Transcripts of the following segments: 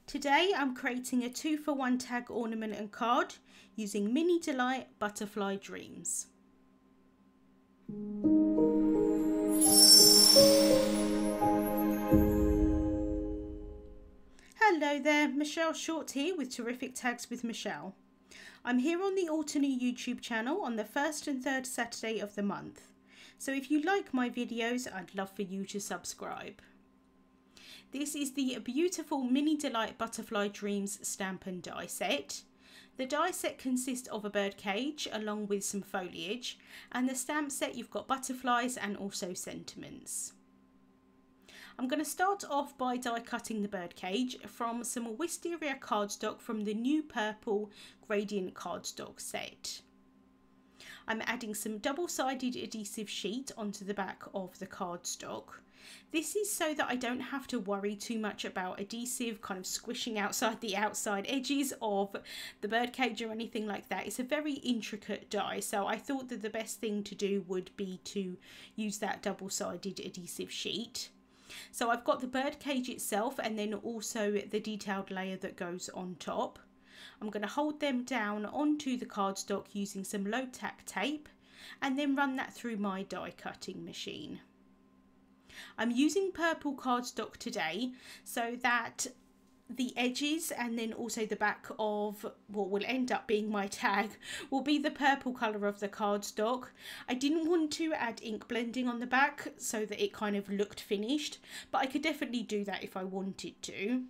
Today I'm creating a 2-for-1 tag ornament and card using Mini Delight Butterfly Dreams. Hello there, Michelle Short here with Terrific Tags with Michelle. I'm here on the Altenew YouTube channel on the first and third Saturday of the month. So if you like my videos, I'd love for you to subscribe. This is the beautiful Mini Delight Butterfly Dreams stamp and die set. The die set consists of a bird cage along with some foliage, and the stamp set you've got butterflies and also sentiments. I'm going to start off by die cutting the bird cage from some wisteria cardstock from the new purple gradient cardstock set. I'm adding some double-sided adhesive sheet onto the back of the cardstock. This is so that I don't have to worry too much about adhesive kind of squishing outside the outside edges of the birdcage or anything like that. It's a very intricate die, so I thought that the best thing to do would be to use that double-sided adhesive sheet. So I've got the birdcage itself and then also the detailed layer that goes on top. I'm going to hold them down onto the cardstock using some low tack tape and then run that through my die cutting machine. I'm using purple cardstock today so that the edges and then also the back of what will end up being my tag will be the purple colour of the cardstock. I didn't want to add ink blending on the back so that it kind of looked finished, but I could definitely do that if I wanted to.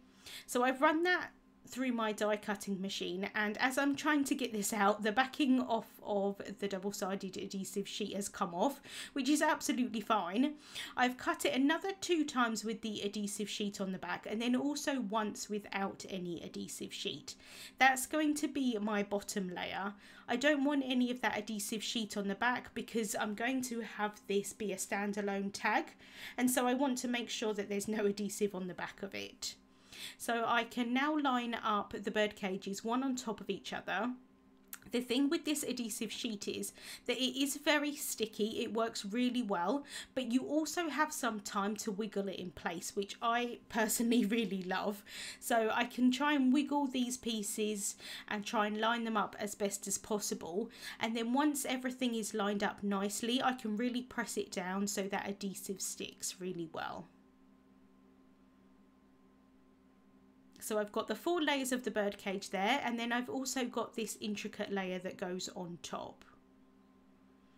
So I've run that through my die cutting machine, and as I'm trying to get this out, the backing off of the double-sided adhesive sheet has come off, which is absolutely fine. I've cut it another 2 times with the adhesive sheet on the back and then also once without any adhesive sheet. That's going to be my bottom layer. I don't want any of that adhesive sheet on the back because I'm going to have this be a standalone tag, and so I want to make sure that there's no adhesive on the back of it. So I can now line up the bird cages one on top of each other. The thing with this adhesive sheet is that it is very sticky, it works really well, but you also have some time to wiggle it in place, which I personally really love. So I can try and wiggle these pieces and try and line them up as best as possible, and then once everything is lined up nicely, I can really press it down so that adhesive sticks really well. So I've got the 4 layers of the birdcage there, and then I've also got this intricate layer that goes on top.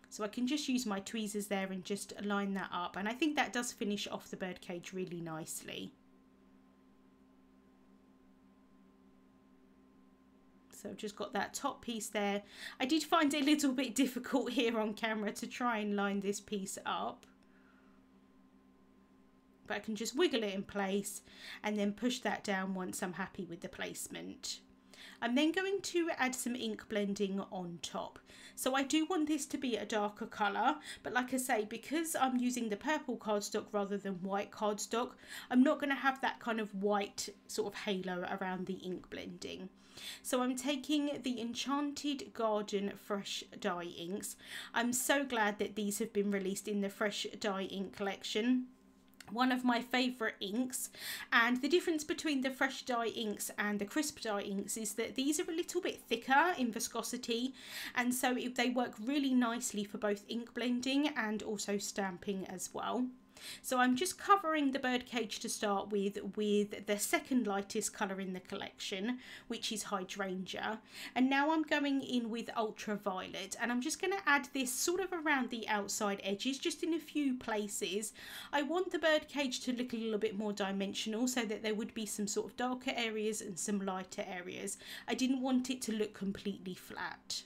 So I can just use my tweezers there and just line that up, and I think that does finish off the birdcage really nicely. So I've just got that top piece there. I did find it a little bit difficult here on camera to try and line this piece up, but I can just wiggle it in place and then push that down once I'm happy with the placement. I'm then going to add some ink blending on top. So I do want this to be a darker colour, but like I say, because I'm using the purple cardstock rather than white cardstock, I'm not going to have that kind of white sort of halo around the ink blending. So I'm taking the Enchanted Garden Fresh Dye inks. I'm so glad that these have been released in the Fresh Dye ink collection. One of my favourite inks, and the difference between the fresh dye inks and the crisp dye inks is that these are a little bit thicker in viscosity, and so they work really nicely for both ink blending and also stamping as well. So I'm just covering the birdcage to start with the second lightest colour in the collection, which is Hydrangea, and now I'm going in with Ultraviolet, and I'm just going to add this sort of around the outside edges, just in a few places. I want the birdcage to look a little bit more dimensional so that there would be some sort of darker areas and some lighter areas. I didn't want it to look completely flat.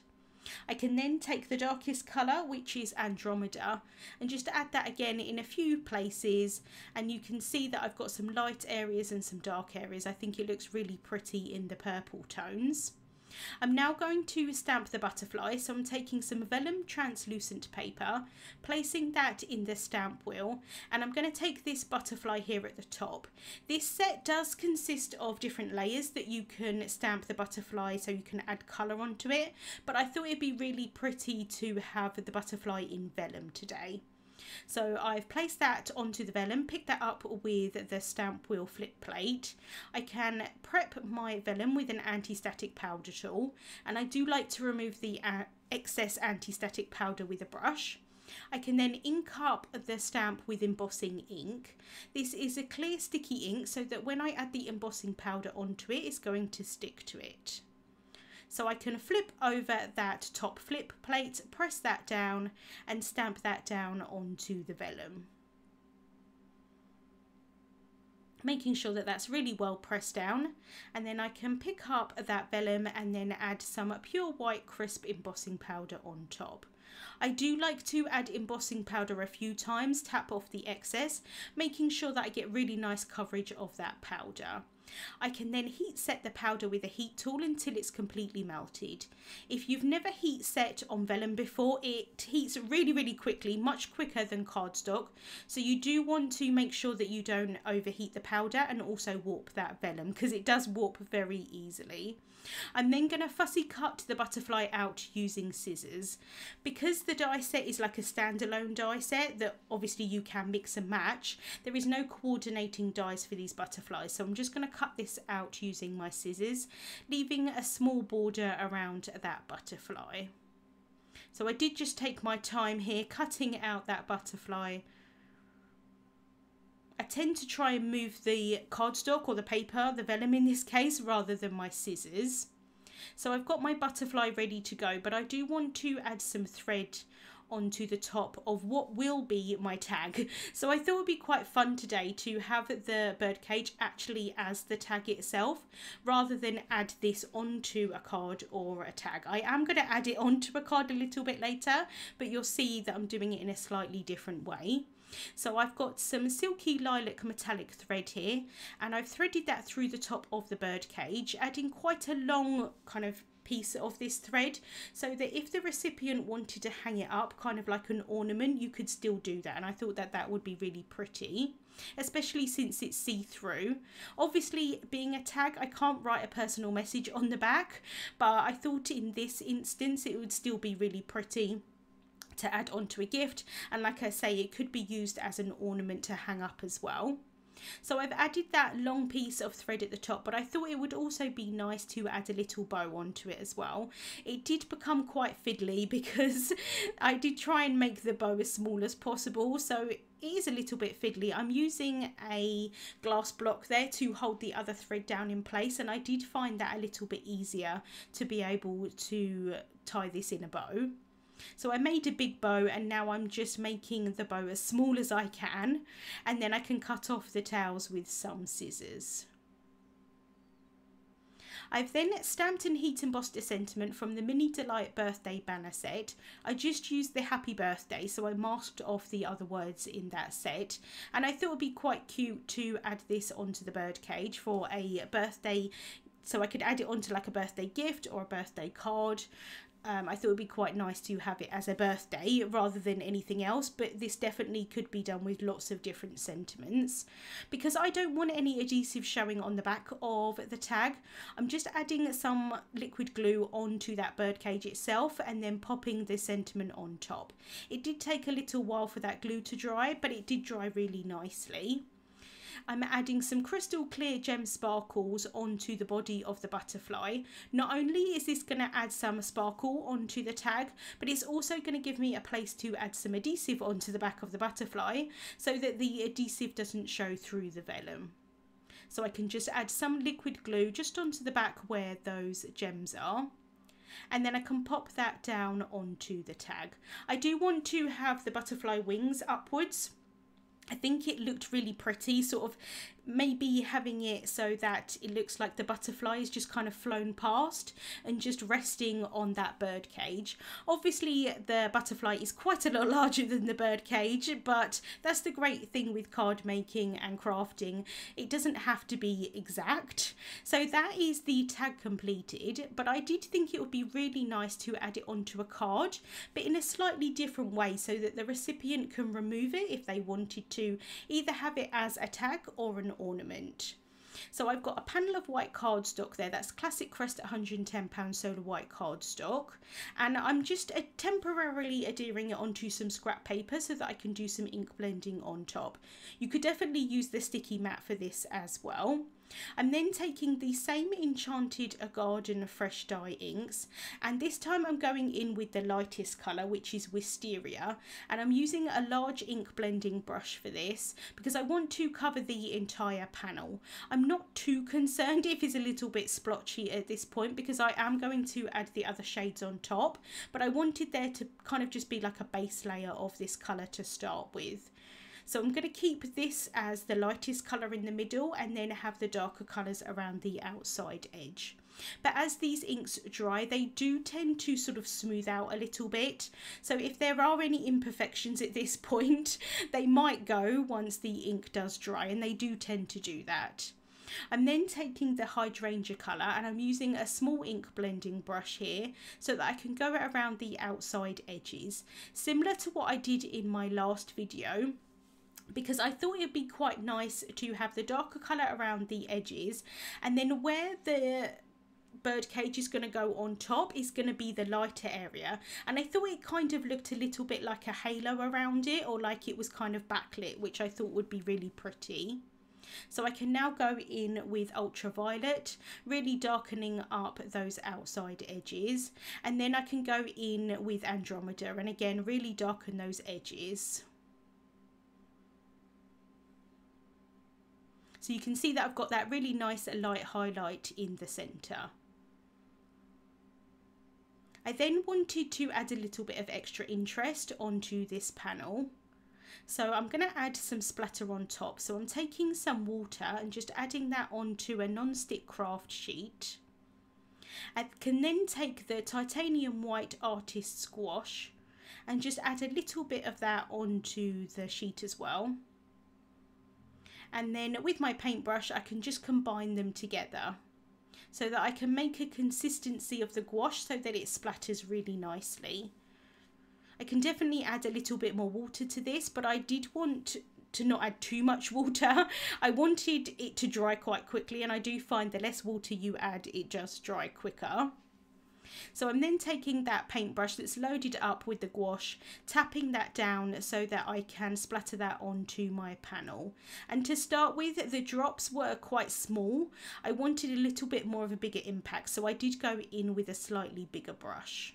I can then take the darkest colour, which is Andromeda, and just add that again in a few places, and you can see that I've got some light areas and some dark areas. I think it looks really pretty in the purple tones. I'm now going to stamp the butterfly, so I'm taking some Vellum Translucent Paper, placing that in the stamp wheel, and I'm going to take this butterfly here at the top. This set does consist of different layers that you can stamp the butterfly, so you can add colour onto it, but I thought it'd be really pretty to have the butterfly in vellum today. So I've placed that onto the vellum, picked that up with the stamp wheel flip plate. I can prep my vellum with an anti-static powder tool, and I do like to remove the excess anti-static powder with a brush. I can then ink up the stamp with embossing ink. This is a clear sticky ink so that when I add the embossing powder onto it, it's going to stick to it. So I can flip over that top flip plate, press that down and stamp that down onto the vellum. Making sure that that's really well pressed down, and then I can pick up that vellum and then add some pure white crisp embossing powder on top. I do like to add embossing powder a few times, tap off the excess, making sure that I get really nice coverage of that powder. I can then heat set the powder with a heat tool until it's completely melted. If you've never heat set on vellum before, it heats really quickly, much quicker than cardstock. So you do want to make sure that you don't overheat the powder and also warp that vellum, because it does warp very easily. I'm then going to fussy cut the butterfly out using scissors. Because the die set is like a standalone die set that obviously you can mix and match, there is no coordinating dies for these butterflies, so I'm just going to cut this out using my scissors, leaving a small border around that butterfly. So I did just take my time here cutting out that butterfly. I tend to try and move the cardstock or the paper, the vellum in this case, rather than my scissors. So I've got my butterfly ready to go, but I do want to add some thread onto the top of what will be my tag. So I thought it would be quite fun today to have the birdcage actually as the tag itself, rather than add this onto a card or a tag. I am going to add it onto a card a little bit later, but you'll see that I'm doing it in a slightly different way. So I've got some silky lilac metallic thread here, and I've threaded that through the top of the bird cage, adding quite a long kind of piece of this thread, so that if the recipient wanted to hang it up kind of like an ornament, you could still do that, and I thought that that would be really pretty, especially since it's see-through. Obviously, being a tag, I can't write a personal message on the back, but I thought in this instance it would still be really pretty to add onto a gift, and like I say, it could be used as an ornament to hang up as well. So I've added that long piece of thread at the top, but I thought it would also be nice to add a little bow onto it as well. It did become quite fiddly because I did try and make the bow as small as possible, so it is a little bit fiddly. I'm using a glass block there to hold the other thread down in place, and I did find that a little bit easier to be able to tie this in a bow. So I made a big bow, and now I'm just making the bow as small as I can, and then I can cut off the tails with some scissors. I've then stamped and heat embossed a sentiment from the Mini Delight birthday banner set. I just used the happy birthday, so I masked off the other words in that set, and I thought it would be quite cute to add this onto the bird cage for a birthday, so I could add it onto like a birthday gift or a birthday card. I thought it would be quite nice to have it as a birthday rather than anything else, but this definitely could be done with lots of different sentiments. Because I don't want any adhesive showing on the back of the tag, I'm just adding some liquid glue onto that birdcage itself and then popping the sentiment on top. It did take a little while for that glue to dry, but it did dry really nicely. I'm adding some crystal clear gem sparkles onto the body of the butterfly. Not only is this going to add some sparkle onto the tag, but it's also going to give me a place to add some adhesive onto the back of the butterfly so that the adhesive doesn't show through the vellum. So I can just add some liquid glue just onto the back where those gems are, and then I can pop that down onto the tag. I do want to have the butterfly wings upwards. I think it looked really pretty, sort of maybe having it so that it looks like the butterfly is just kind of flown past and just resting on that bird cage. Obviously the butterfly is quite a lot larger than the bird cage, but that's the great thing with card making and crafting. It doesn't have to be exact. So that is the tag completed, but I did think it would be really nice to add it onto a card, but in a slightly different way so that the recipient can remove it if they wanted to either have it as a tag or an ornament. So I've got a panel of white cardstock there. That's Classic Crest £110 solar white cardstock. And I'm just temporarily adhering it onto some scrap paper so that I can do some ink blending on top. You could definitely use the sticky mat for this as well. I'm then taking the same Enchanted Garden Fresh Dye inks, and this time I'm going in with the lightest colour, which is Wisteria, and I'm using a large ink blending brush for this because I want to cover the entire panel. I'm not too concerned if it's a little bit splotchy at this point because I am going to add the other shades on top, but I wanted there to kind of just be like a base layer of this colour to start with. So I'm going to keep this as the lightest colour in the middle and then have the darker colours around the outside edge. But as these inks dry, they do tend to sort of smooth out a little bit. So if there are any imperfections at this point, they might go once the ink does dry, and they do tend to do that. I'm then taking the hydrangea colour and I'm using a small ink blending brush here so that I can go around the outside edges, similar to what I did in my last video, because I thought it'd be quite nice to have the darker colour around the edges, and then where the birdcage is going to go on top is going to be the lighter area, and I thought it kind of looked a little bit like a halo around it, or like it was kind of backlit, which I thought would be really pretty. So I can now go in with ultraviolet, really darkening up those outside edges, and then I can go in with Andromeda and again really darken those edges. So you can see that I've got that really nice light highlight in the centre. I then wanted to add a little bit of extra interest onto this panel. So I'm going to add some splatter on top. So I'm taking some water and just adding that onto a non-stick craft sheet. I can then take the titanium white artist's gouache and just add a little bit of that onto the sheet as well. And then with my paintbrush I can just combine them together so that I can make a consistency of the gouache so that it splatters really nicely. I can definitely add a little bit more water to this, but I did want to not add too much water. I wanted it to dry quite quickly, and I do find the less water you add, it just dry quicker. So I'm then taking that paintbrush that's loaded up with the gouache, tapping that down so that I can splatter that onto my panel. And to start with, the drops were quite small. I wanted a little bit more of a bigger impact, so I did go in with a slightly bigger brush.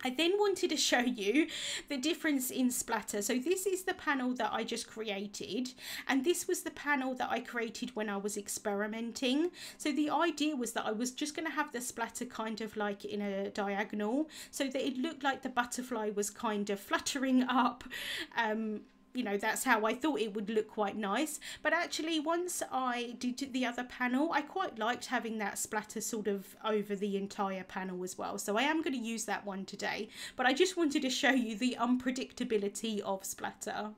I then wanted to show you the difference in splatter. So this is the panel that I just created, and this was the panel that I created when I was experimenting. So the idea was that I was just going to have the splatter kind of like in a diagonal so that it looked like the butterfly was kind of fluttering up. You know, that's how I thought it would look quite nice. But actually, once I did the other panel, I quite liked having that splatter sort of over the entire panel as well. So I am going to use that one today. But I just wanted to show you the unpredictability of splatter.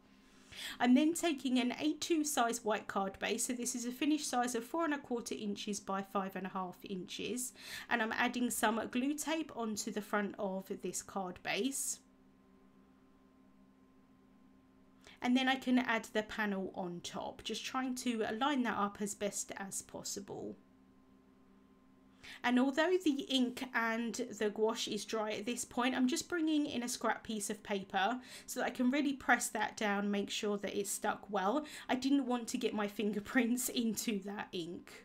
I'm then taking an A2 size white card base. So this is a finished size of 4 1/4 inches by 5.5 inches. And I'm adding some glue tape onto the front of this card base. And then I can add the panel on top, just trying to line that up as best as possible. And although the ink and the gouache is dry at this point, I'm just bringing in a scrap piece of paper so that I can really press that down, make sure that it's stuck well. I didn't want to get my fingerprints into that ink.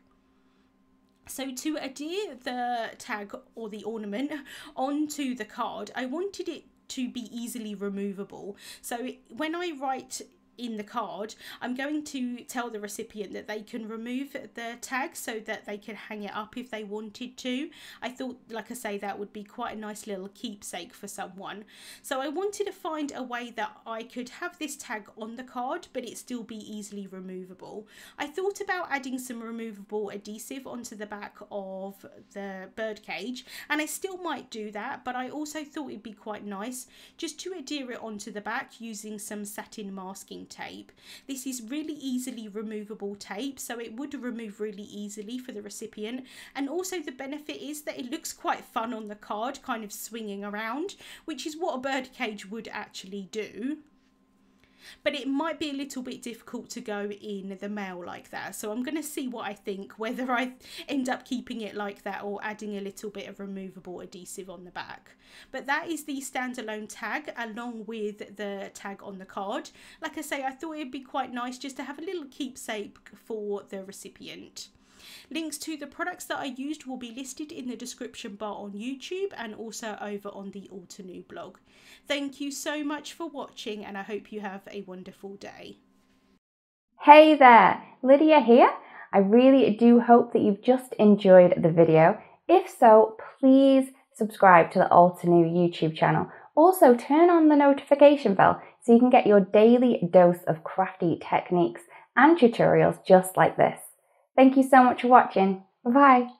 So to adhere the tag or the ornament onto the card, I wanted it to be easily removable. So when I write in the card, I'm going to tell the recipient that they can remove the tag so that they can hang it up if they wanted to. I thought, like I say, that would be quite a nice little keepsake for someone. So I wanted to find a way that I could have this tag on the card but it still be easily removable. I thought about adding some removable adhesive onto the back of the birdcage, and I still might do that, but I also thought it'd be quite nice just to adhere it onto the back using some satin masking tape. This is really easily removable tape, so it would remove really easily for the recipient, and also the benefit is that it looks quite fun on the card, kind of swinging around, which is what a birdcage would actually do. but it might be a little bit difficult to go in the mail like that. So I'm going to see what I think, whether I end up keeping it like that or adding a little bit of removable adhesive on the back. But that is the standalone tag along with the tag on the card. Like I say, I thought it'd be quite nice just to have a little keepsake for the recipient. Links to the products that I used will be listed in the description bar on YouTube and also over on the Altenew blog. Thank you so much for watching, and I hope you have a wonderful day. Hey there, Lydia here. I really do hope that you've just enjoyed the video. If so, please subscribe to the Altenew YouTube channel. Also, turn on the notification bell so you can get your daily dose of crafty techniques and tutorials just like this. Thank you so much for watching. Bye-bye.